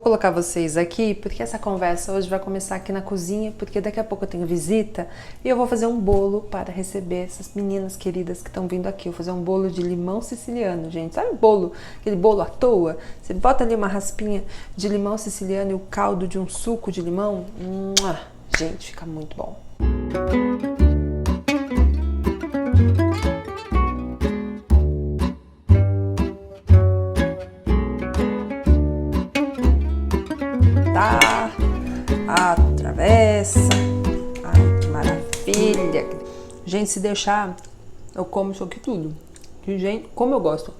Colocar vocês aqui porque essa conversa hoje vai começar aqui na cozinha, porque daqui a pouco eu tenho visita e eu vou fazer um bolo para receber essas meninas queridas que estão vindo aqui. Eu vou fazer um bolo de limão siciliano, gente. Sabe bolo, aquele bolo à toa? Você bota ali uma raspinha de limão siciliano e o caldo de um suco de limão. Gente, fica muito bom. Atravessa. Ai, que maravilha. Gente, se deixar, eu como isso aqui tudo. Gente, como eu gosto.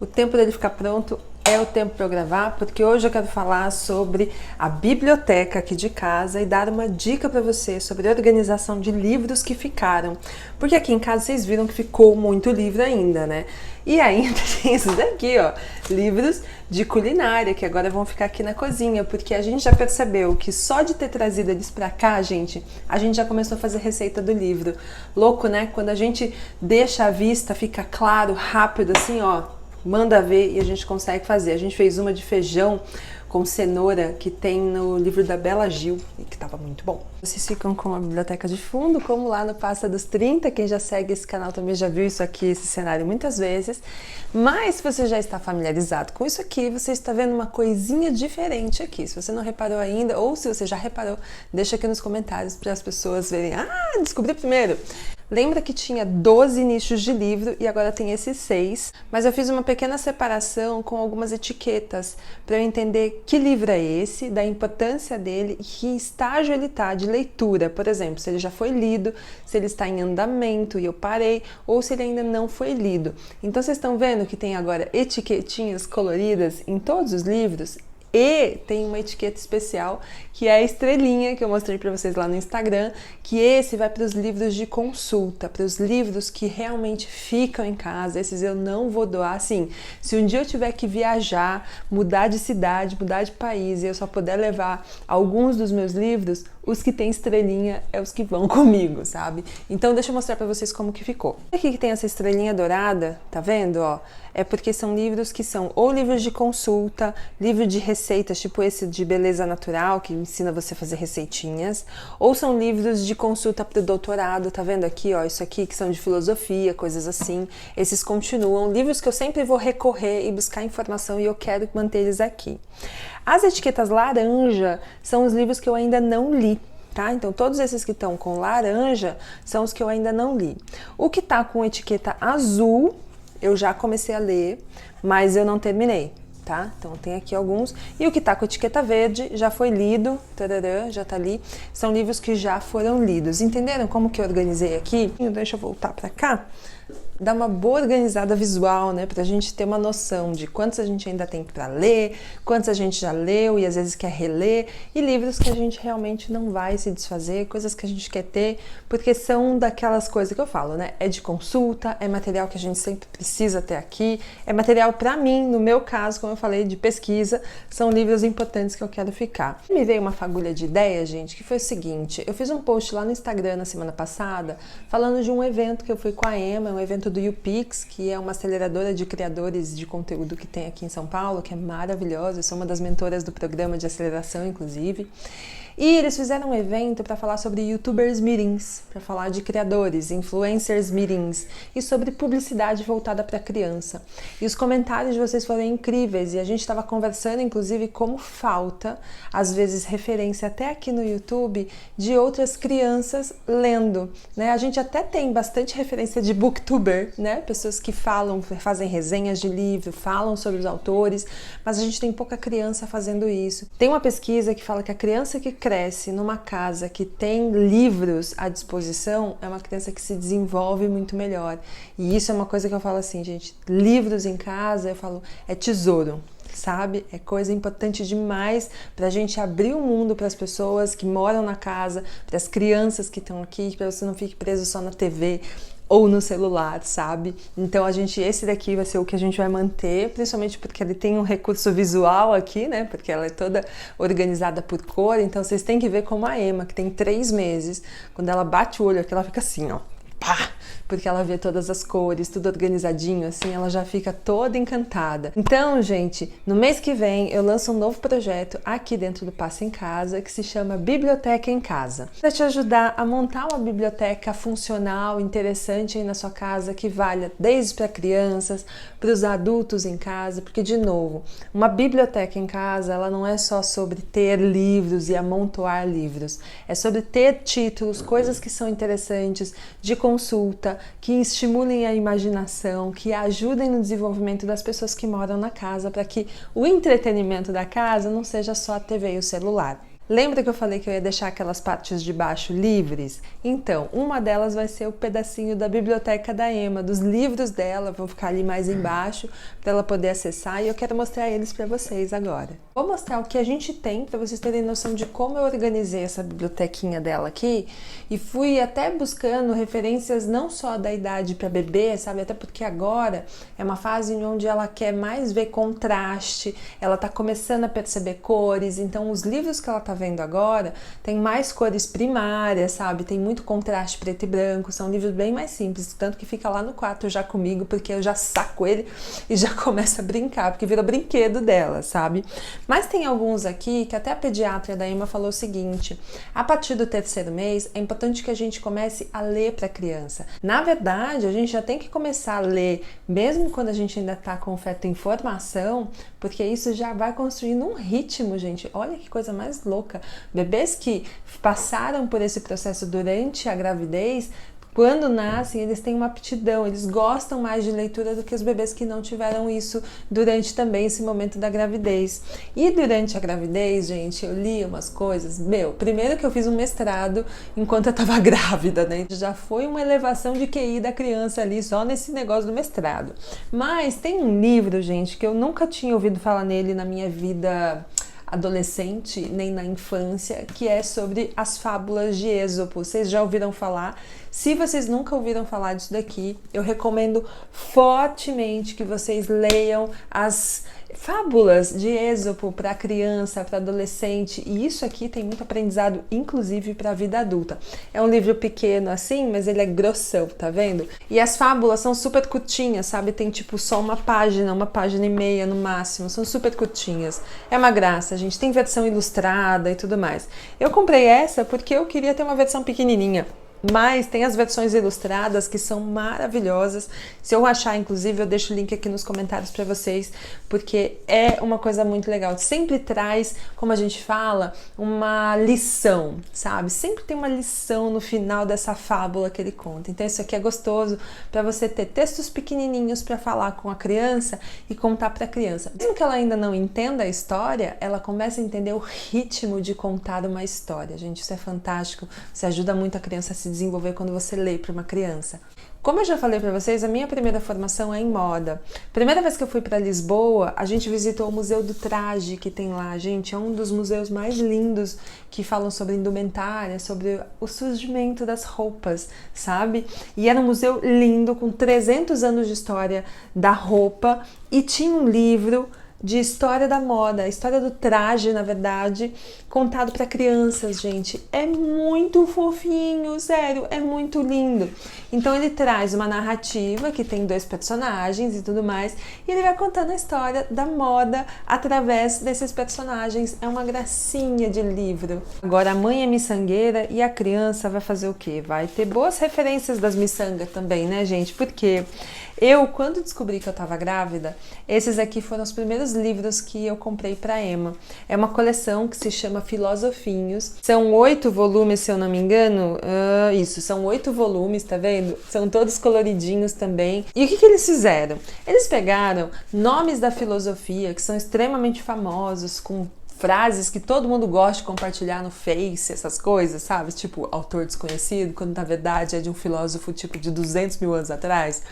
O tempo dele ficar pronto é o tempo para eu gravar, porque hoje eu quero falar sobre a biblioteca aqui de casa e dar uma dica para você sobre a organização de livros que ficaram. Porque aqui em casa vocês viram que ficou muito livro ainda, né? E ainda tem esses daqui, ó, livros de culinária, que agora vão ficar aqui na cozinha, porque a gente já percebeu que só de ter trazido eles pra cá, gente, a gente já começou a fazer receita do livro. Louco, né? Quando a gente deixa à vista, fica claro, rápido, assim, ó, manda ver e a gente consegue fazer. A gente fez uma de feijão com cenoura que tem no livro da Bela Gil e que tava muito bom. Vocês ficam com a biblioteca de fundo, como lá no Pasta dos 30. Quem já segue esse canal também já viu isso aqui, esse cenário muitas vezes. Mas se você já está familiarizado com isso aqui, você está vendo uma coisinha diferente aqui. Se você não reparou ainda, ou se você já reparou, deixa aqui nos comentários para as pessoas verem. Ah, descobri primeiro! Lembra que tinha 12 nichos de livro e agora tem esses 6, mas eu fiz uma pequena separação com algumas etiquetas para eu entender que livro é esse, da importância dele e que estágio ele está de leitura. Por exemplo, se ele já foi lido, se ele está em andamento e eu parei, ou se ele ainda não foi lido. Então vocês estão vendo que tem agora etiquetinhas coloridas em todos os livros? E tem uma etiqueta especial, que é a estrelinha que eu mostrei para vocês lá no Instagram, que esse vai para os livros de consulta, para os livros que realmente ficam em casa. Esses eu não vou doar. Assim, se um dia eu tiver que viajar, mudar de cidade, mudar de país e eu só puder levar alguns dos meus livros, os que tem estrelinha é os que vão comigo, sabe? Então deixa eu mostrar para vocês como que ficou. Aqui que tem essa estrelinha dourada, tá vendo, ó? É porque são livros que são ou livros de consulta, livro de receitas, tipo esse de beleza natural, que ensina você a fazer receitinhas, ou são livros de consulta para o doutorado, tá vendo aqui, ó, isso aqui que são de filosofia, coisas assim. Esses continuam, livros que eu sempre vou recorrer e buscar informação e eu quero manter eles aqui. As etiquetas laranja são os livros que eu ainda não li. Tá? Então todos esses que estão com laranja são os que eu ainda não li. O que tá com etiqueta azul eu já comecei a ler, mas eu não terminei, tá? Então tem aqui alguns. E o que tá com etiqueta verde já foi lido, tarará, já tá ali. São livros que já foram lidos. Entenderam como que eu organizei aqui? Deixa eu voltar pra cá. Dá uma boa organizada visual, né? Pra gente ter uma noção de quantos a gente ainda tem para ler, quantos a gente já leu e às vezes quer reler, e livros que a gente realmente não vai se desfazer, coisas que a gente quer ter, porque são daquelas coisas que eu falo, né? É de consulta, é material que a gente sempre precisa ter aqui, é material para mim, no meu caso, como eu falei, de pesquisa, são livros importantes que eu quero ficar. Me veio uma fagulha de ideia, gente, que foi o seguinte: eu fiz um post lá no Instagram na semana passada, falando de um evento que eu fui com a Emma, um evento do YouPix, que é uma aceleradora de criadores de conteúdo que tem aqui em São Paulo, que é maravilhosa. Eu sou uma das mentoras do programa de aceleração, inclusive. E eles fizeram um evento para falar sobre YouTubers Meetings, para falar de criadores, influencers meetings e sobre publicidade voltada para criança. E os comentários de vocês foram incríveis e a gente estava conversando, inclusive, como falta, às vezes, referência até aqui no YouTube de outras crianças lendo, né? A gente até tem bastante referência de booktuber, né? Pessoas que falam, fazem resenhas de livro, falam sobre os autores, mas a gente tem pouca criança fazendo isso. Tem uma pesquisa que fala que a criança que cresce numa casa que tem livros à disposição é uma criança que se desenvolve muito melhor. E isso é uma coisa que eu falo assim, gente, livros em casa, eu falo, é tesouro, sabe? É coisa importante demais pra gente abrir o mundo para as pessoas que moram na casa, para as crianças que estão aqui, para você não fique preso só na TV ou no celular, sabe? Então esse daqui vai ser o que a gente vai manter, principalmente porque ele tem um recurso visual aqui, né? Porque ela é toda organizada por cor, então vocês têm que ver como a Emma, que tem 3 meses, quando ela bate o olho aqui, ela fica assim, ó, pá! porque ela vê todas as cores, tudo organizadinho, assim, ela já fica toda encantada. Então, gente, no mês que vem eu lanço um novo projeto aqui dentro do Passa em Casa, que se chama Biblioteca em Casa, para te ajudar a montar uma biblioteca funcional, interessante aí na sua casa, que valha desde para crianças, para os adultos em casa, porque, de novo, uma biblioteca em casa, ela não é só sobre ter livros e amontoar livros, é sobre ter títulos, coisas que são interessantes, de consulta, que estimulem a imaginação, que ajudem no desenvolvimento das pessoas que moram na casa, para que o entretenimento da casa não seja só a TV e o celular. Lembra que eu falei que eu ia deixar aquelas partes de baixo livres? Então, uma delas vai ser o pedacinho da biblioteca da Emma, dos livros dela, vão ficar ali mais embaixo para ela poder acessar, e eu quero mostrar eles para vocês agora. Vou mostrar o que a gente tem para vocês terem noção de como eu organizei essa bibliotequinha dela aqui, e fui até buscando referências não só da idade para bebê, sabe? Até porque agora é uma fase onde ela quer mais ver contraste, ela tá começando a perceber cores, então os livros que ela tá vendo agora tem mais cores primárias, sabe? Tem muito contraste preto e branco, são livros bem mais simples, tanto que fica lá no quarto já comigo, porque eu já saco ele e já começo a brincar, porque vira brinquedo dela, sabe? Mas tem alguns aqui que até a pediatra da Emma falou o seguinte: a partir do 3º mês é importante que a gente comece a ler para a criança. Na verdade, a gente já tem que começar a ler, mesmo quando a gente ainda tá com feto em formação, porque isso já vai construindo um ritmo, gente. Olha que coisa mais louca. Bebês que passaram por esse processo durante a gravidez, quando nascem, eles têm uma aptidão, eles gostam mais de leitura do que os bebês que não tiveram isso durante também esse momento da gravidez. E durante a gravidez, gente, eu li umas coisas, primeiro que eu fiz um mestrado enquanto eu tava grávida, né? Já foi uma elevação de QI da criança ali, só nesse negócio do mestrado. Mas tem um livro, gente, que eu nunca tinha ouvido falar nele na minha vida adolescente, nem na infância, que é sobre as fábulas de Êxopo. Vocês já ouviram falar? Se vocês nunca ouviram falar disso daqui, eu recomendo fortemente que vocês leiam as fábulas de Êxopo para criança, para adolescente, e isso aqui tem muito aprendizado, inclusive para a vida adulta. É um livro pequeno assim, mas ele é grossão, tá vendo? E as fábulas são super curtinhas, sabe? Tem tipo só uma página e meia no máximo, são super curtinhas. É uma graça, gente. Tem versão ilustrada e tudo mais. Eu comprei essa porque eu queria ter uma versão pequenininha. Mas tem as versões ilustradas que são maravilhosas. Se eu achar, inclusive, eu deixo o link aqui nos comentários para vocês, porque é uma coisa muito legal. Sempre traz, como a gente fala, uma lição, sabe? Sempre tem uma lição no final dessa fábula que ele conta. Então isso aqui é gostoso para você ter textos pequenininhos para falar com a criança e contar para a criança. Mesmo que ela ainda não entenda a história, ela começa a entender o ritmo de contar uma história. Gente, isso é fantástico. Você ajuda muito a criança a se desenvolver quando você lê para uma criança. Como eu já falei para vocês, a minha primeira formação é em moda. Primeira vez que eu fui para Lisboa, a gente visitou o Museu do Traje que tem lá, gente. É um dos museus mais lindos que falam sobre indumentária, sobre o surgimento das roupas, sabe? E era um museu lindo, com 300 anos de história da roupa, e tinha um livro de história da moda, a história do traje, na verdade, contado para crianças, gente. É muito fofinho, sério, é muito lindo. Então ele traz uma narrativa que tem 2 personagens e tudo mais, e ele vai contando a história da moda através desses personagens. É uma gracinha de livro. Agora a mãe é miçangueira e a criança vai fazer o quê? Vai ter boas referências das miçangas também, né, gente? Porque eu, quando descobri que eu estava grávida, esses aqui foram os primeiros livros que eu comprei para Emma. É uma coleção que se chama Filosofinhos. São 8 volumes, se eu não me engano. Isso, são 8 volumes, tá vendo? São todos coloridinhos também. E o que eles fizeram? Eles pegaram nomes da filosofia que são extremamente famosos, com frases que todo mundo gosta de compartilhar no Face, essas coisas, sabe? Tipo, autor desconhecido, quando na verdade é de um filósofo tipo de 200 mil anos atrás.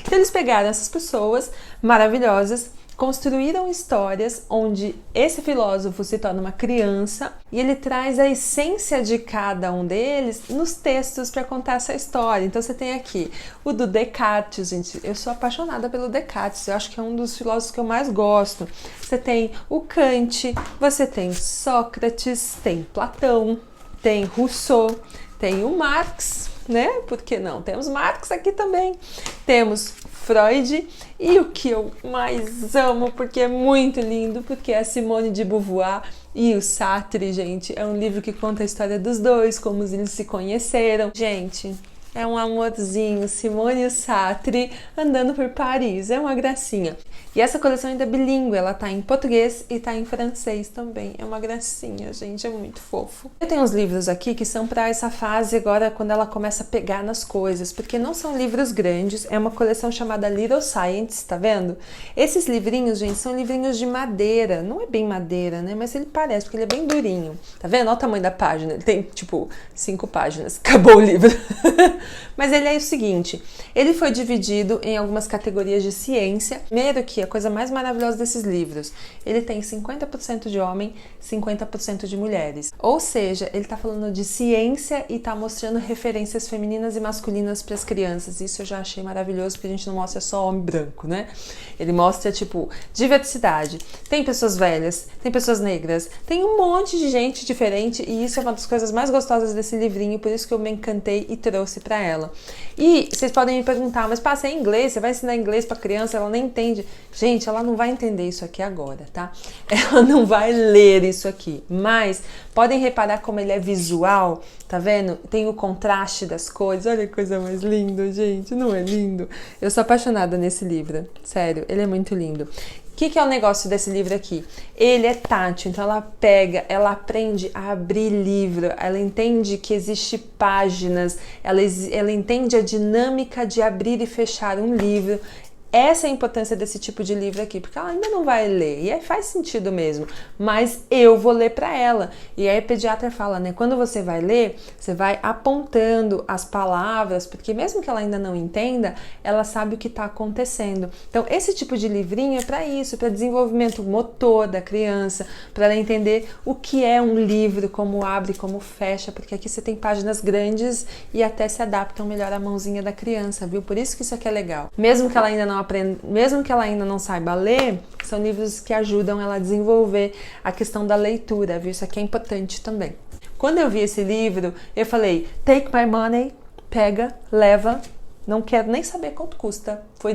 Então eles pegaram essas pessoas maravilhosas, construíram histórias onde esse filósofo se torna uma criança e ele traz a essência de cada um deles nos textos para contar essa história. Então você tem aqui o do Descartes, gente. Eu sou apaixonada pelo Descartes, eu acho que é um dos filósofos que eu mais gosto. Você tem o Kant, você tem Sócrates, tem Platão, tem Rousseau, tem o Marx, né? Por que não? Temos Marx aqui também. Temos Freud e o que eu mais amo, porque é muito lindo, porque é a Simone de Beauvoir e o Sartre, gente. É um livro que conta a história dos dois, como eles se conheceram. Gente, é um amorzinho, Simone e o Sartre andando por Paris, é uma gracinha. E essa coleção ainda é bilíngue, ela tá em português e tá em francês também, é uma gracinha, gente, é muito fofo. Eu tenho uns livros aqui que são para essa fase agora, quando ela começa a pegar nas coisas, porque não são livros grandes, é uma coleção chamada Little Science, tá vendo? Esses livrinhos, gente, são livrinhos de madeira, não é bem madeira, né, mas ele parece, porque ele é bem durinho, tá vendo? Olha o tamanho da página, ele tem, tipo, 5 páginas, acabou o livro. Mas ele é o seguinte, ele foi dividido em algumas categorias de ciência. Primeiro que a coisa mais maravilhosa desses livros, ele tem 50% de homem, 50% de mulheres. Ou seja, ele tá falando de ciência e tá mostrando referências femininas e masculinas para as crianças. Isso eu já achei maravilhoso, porque a gente não mostra só homem branco, né? Ele mostra, tipo, diversidade. Tem pessoas velhas, tem pessoas negras, tem um monte de gente diferente e isso é uma das coisas mais gostosas desse livrinho, por isso que eu me encantei e trouxe para ela. E vocês podem me perguntar, mas passa em inglês, você vai ensinar inglês para criança, ela nem entende. Gente, ela não vai entender isso aqui agora, tá? Ela não vai ler isso aqui, mas podem reparar como ele é visual, tá vendo? Tem o contraste das cores, olha que coisa mais linda, gente, não é lindo? Eu sou apaixonada nesse livro, sério, ele é muito lindo. O que é o negócio desse livro aqui? Ele é tátil, então ela pega, ela aprende a abrir livro, ela entende que existe páginas, ela entende a dinâmica de abrir e fechar um livro. Essa é a importância desse tipo de livro aqui, porque ela ainda não vai ler, e aí faz sentido mesmo, mas eu vou ler para ela. E aí a pediatra fala, né, quando você vai ler, você vai apontando as palavras, porque mesmo que ela ainda não entenda, ela sabe o que está acontecendo. Então esse tipo de livrinho é para isso, para desenvolvimento motor da criança, para ela entender o que é um livro, como abre, como fecha, porque aqui você tem páginas grandes e até se adaptam melhor à mãozinha da criança, viu? Por isso que isso aqui é legal. Mesmo que ela ainda não aprenda, mesmo que ela ainda não saiba ler, são livros que ajudam ela a desenvolver a questão da leitura, viu? Isso aqui é importante também. Quando eu vi esse livro, eu falei, take my money, pega, leva, não quero nem saber quanto custa. Foi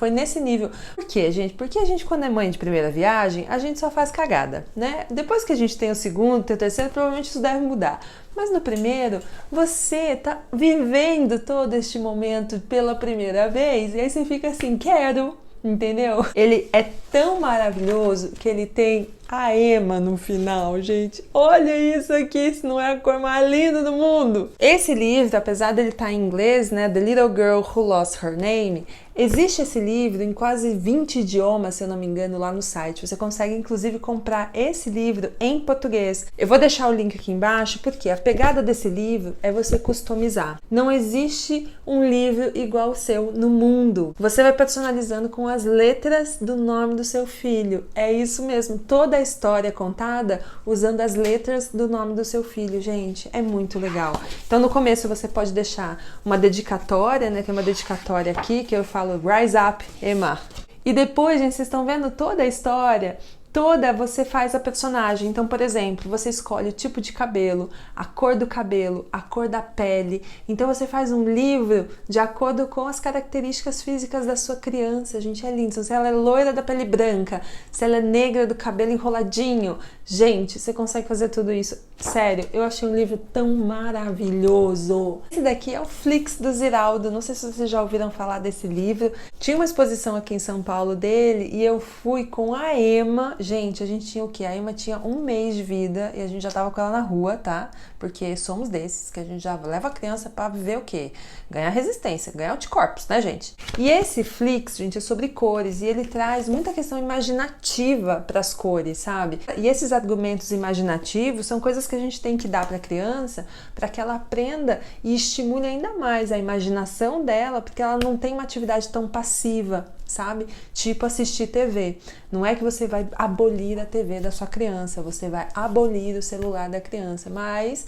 nesse nível. Por quê, gente? Porque a gente, quando é mãe de primeira viagem, a gente só faz cagada, né? Depois que a gente tem o segundo, tem o terceiro, provavelmente isso deve mudar. Mas no primeiro, você tá vivendo todo este momento pela primeira vez, e aí você fica assim, quero, entendeu? Ele é tão maravilhoso que ele tem a Emma no final, gente. Olha isso aqui, isso não é a cor mais linda do mundo. Esse livro, apesar dele estar em inglês, né, The Little Girl Who Lost Her Name, existe esse livro em quase 20 idiomas, se eu não me engano, lá no site. Você consegue, inclusive, comprar esse livro em português. Eu vou deixar o link aqui embaixo, porque a pegada desse livro é você customizar. Não existe um livro igual ao seu no mundo. Você vai personalizando com as letras do nome do seu filho. É isso mesmo, toda a história contada usando as letras do nome do seu filho, gente. É muito legal. Então, no começo, você pode deixar uma dedicatória, né? Tem uma dedicatória aqui que eu falo Rise Up, Emma. E depois, gente, vocês estão vendo toda a história? Toda você faz a personagem. Então, por exemplo, você escolhe o tipo de cabelo, a cor do cabelo, a cor da pele. Então você faz um livro de acordo com as características físicas da sua criança. Gente, é lindo. Se ela é loira da pele branca, se ela é negra do cabelo enroladinho. Gente, você consegue fazer tudo isso. Sério, eu achei um livro tão maravilhoso. Esse daqui é o Flix do Ziraldo. Não sei se vocês já ouviram falar desse livro. Tinha uma exposição aqui em São Paulo dele e eu fui com a Emma. Gente, a gente tinha o quê? A Emma tinha 1 mês de vida e a gente já tava com ela na rua, tá? Porque somos desses, que a gente já leva a criança pra viver o quê? Ganhar resistência, ganhar anticorpos, né, gente? E esse Flix, gente, é sobre cores e ele traz muita questão imaginativa pras cores, sabe? E esses argumentos imaginativos são coisas que a gente tem que dar pra criança para que ela aprenda e estimule ainda mais a imaginação dela, porque ela não tem uma atividade tão passiva, sabe? Tipo assistir TV. Não é que você vai abolir a TV da sua criança, você vai abolir o celular da criança, mas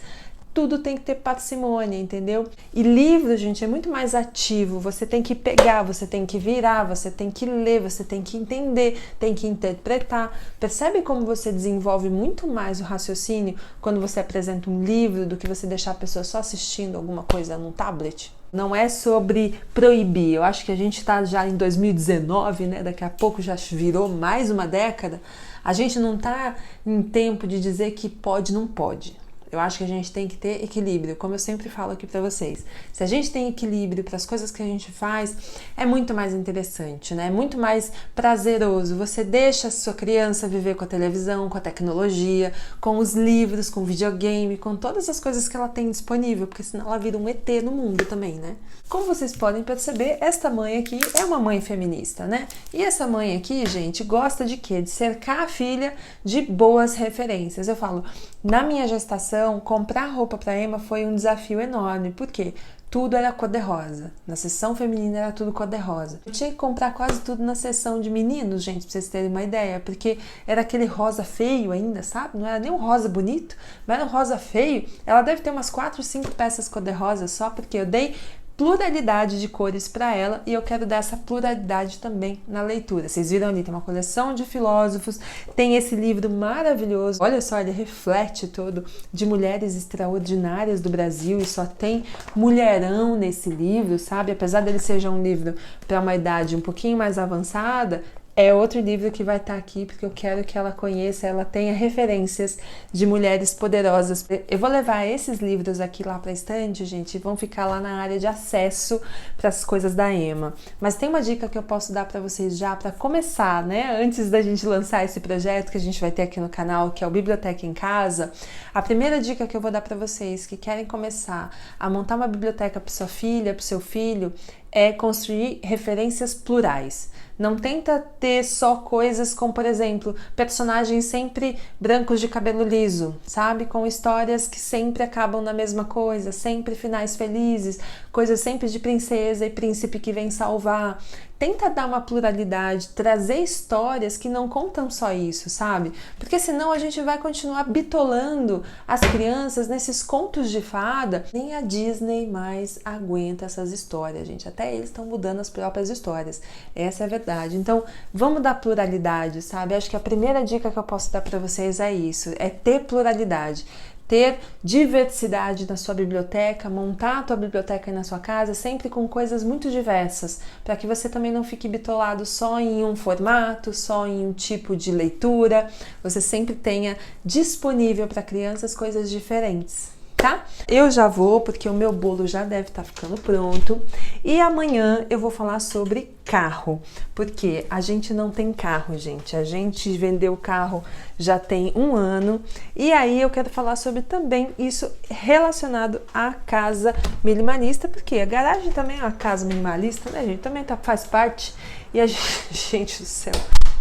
tudo tem que ter parcimônia, entendeu? E livro, gente, é muito mais ativo. Você tem que pegar, você tem que virar, você tem que ler, você tem que entender, tem que interpretar. Percebe como você desenvolve muito mais o raciocínio quando você apresenta um livro do que você deixar a pessoa só assistindo alguma coisa num tablet? Não é sobre proibir. Eu acho que a gente está já em 2019, né? Daqui a pouco já virou mais uma década. A gente não está em tempo de dizer que pode, não pode. Eu acho que a gente tem que ter equilíbrio, como eu sempre falo aqui pra vocês. Se a gente tem equilíbrio para as coisas que a gente faz, é muito mais interessante, né? É muito mais prazeroso. Você deixa a sua criança viver com a televisão, com a tecnologia, com os livros, com o videogame, com todas as coisas que ela tem disponível, porque senão ela vira um ET no mundo também, né? Como vocês podem perceber, esta mãe aqui é uma mãe feminista, né? E essa mãe aqui, gente, gosta de quê? De cercar a filha de boas referências. Eu falo, na minha gestação, comprar roupa para Emma foi um desafio enorme. Por quê? Tudo era cor-de-rosa. Na seção feminina era tudo cor-de-rosa. Eu tinha que comprar quase tudo na seção de meninos, gente, pra vocês terem uma ideia, porque era aquele rosa feio ainda, sabe? Não era nem um rosa bonito, mas era um rosa feio. Ela deve ter umas 4, 5 peças cor-de-rosa só, porque eu dei pluralidade de cores para ela e eu quero dar essa pluralidade também na leitura. Vocês viram ali, tem uma coleção de filósofos, tem esse livro maravilhoso, olha só, ele reflete todo de mulheres extraordinárias do Brasil e só tem mulherão nesse livro, sabe? Apesar dele seja um livro para uma idade um pouquinho mais avançada, é outro livro que vai estar aqui porque eu quero que ela conheça, ela tenha referências de mulheres poderosas. Eu vou levar esses livros aqui lá para a estante, gente, e vão ficar lá na área de acesso para as coisas da Emma. Mas tem uma dica que eu posso dar para vocês já para começar, né? Antes da gente lançar esse projeto que a gente vai ter aqui no canal, que é o Biblioteca em Casa. A primeira dica que eu vou dar para vocês que querem começar a montar uma biblioteca para sua filha, para o seu filho, é construir referências plurais. Não tenta ter só coisas como, por exemplo, personagens sempre brancos de cabelo liso, sabe? Com histórias que sempre acabam na mesma coisa, sempre finais felizes, coisas sempre de princesa e príncipe que vem salvar. Tenta dar uma pluralidade, trazer histórias que não contam só isso, sabe? Porque senão a gente vai continuar bitolando as crianças nesses contos de fada. Nem a Disney mais aguenta essas histórias, gente. Até eles estão mudando as próprias histórias. Essa é a verdade. Então, vamos dar pluralidade, sabe? Acho que a primeira dica que eu posso dar para vocês é isso, é ter pluralidade. Ter diversidade na sua biblioteca, montar a tua biblioteca aí na sua casa, sempre com coisas muito diversas, para que você também não fique bitolado só em um formato, só em um tipo de leitura, você sempre tenha disponível para crianças coisas diferentes. Tá? Eu já vou, porque o meu bolo já deve estar ficando pronto. E amanhã eu vou falar sobre carro, porque a gente não tem carro, gente. A gente vendeu o carro já tem 1 ano. E aí eu quero falar sobre também isso relacionado à casa minimalista, porque a garagem também é uma casa minimalista, né, gente? Também faz parte. E a gente do céu,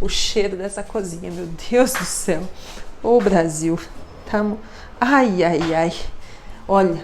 o cheiro dessa cozinha, meu Deus do céu. Ô Brasil, tamo... Ai, ai, ai. Olha,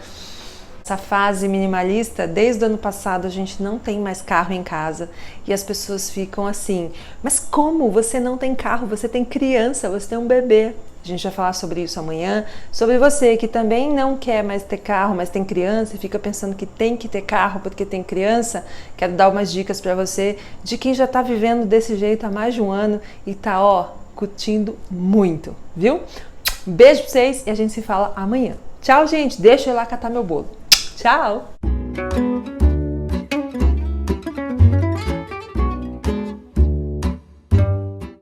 essa fase minimalista, desde o ano passado a gente não tem mais carro em casa e as pessoas ficam assim, mas como você não tem carro? Você tem criança, você tem um bebê. A gente vai falar sobre isso amanhã, sobre você que também não quer mais ter carro, mas tem criança e fica pensando que tem que ter carro porque tem criança. Quero dar umas dicas para você de quem já tá vivendo desse jeito há mais de 1 ano e tá, ó, curtindo muito, viu? Beijo pra vocês e a gente se fala amanhã. Tchau, gente. Deixa eu ir lá catar meu bolo. Tchau!